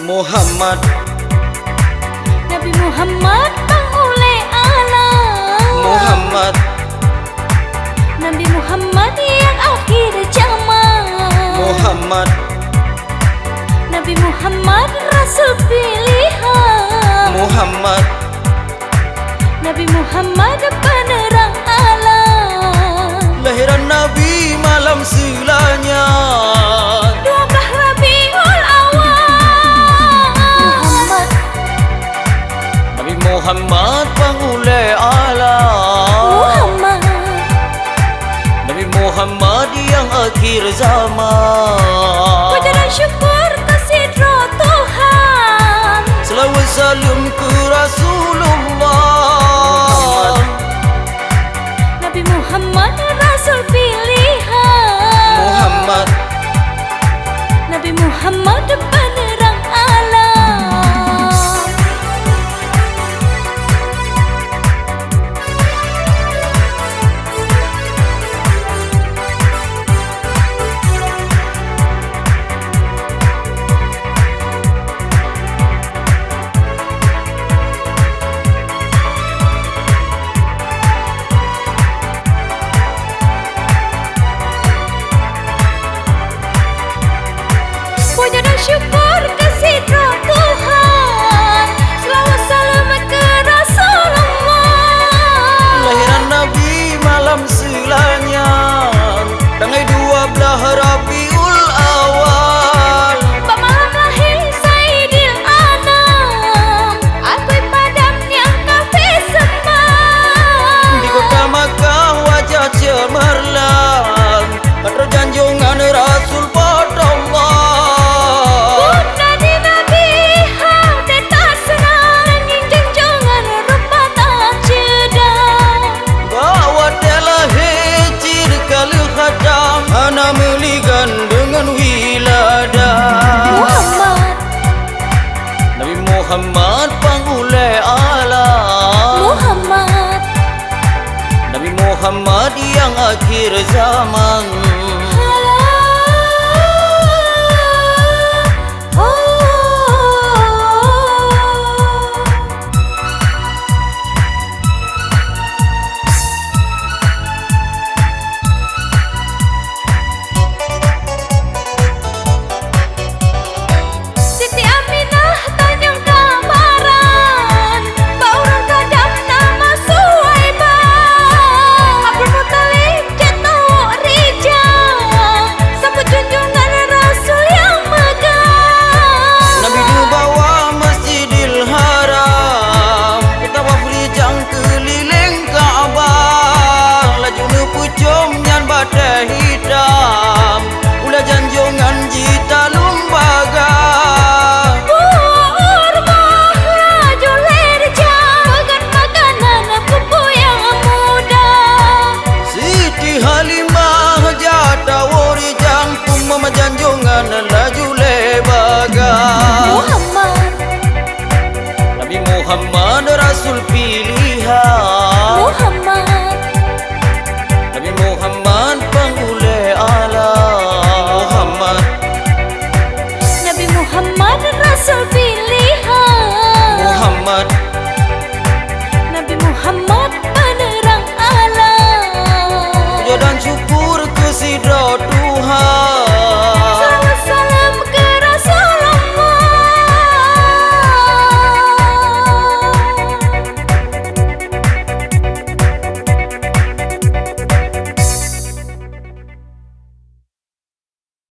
Muhammad, Nabi Muhammad pengulai alam. Muhammad, Nabi Muhammad yang akhir zaman. Muhammad, Nabi Muhammad Rasul pilihan. Muhammad, Nabi Muhammad penerang alam. lahiran Nabi malam silanya 12 Rabiul Awal. Muhammad, Nabi Muhammad pengulai alam. Muhammad, Nabi Muhammad yang akhir zaman. puja dan syukur kasih Tuhan. Selawat salam ke Rasulullah. Nabi Muhammad Rasul pilihan. Muhammad, Nabi Muhammad penerang alam. Puja dan syukur kasih Tuhan. Selawat salam ke Rasulullah. lahiran Nabi malam silanya tanggal 12 Rabiul Awal. Pemalam lahir Sayyidil Anam. Akui padamnya kafe sembah. Di kota Makkah wajah cemerlang, keterjanjungan Rasul pada Allah. Bunda di Nabi hati tak senang. Junjungan rupa tak cedang. Bahawa telah hijir kali khadam, ana meligan dengan wiladah. Muhammad, Nabi Muhammad pengulai alam. Muhammad, Nabi Muhammad yang akhir zaman.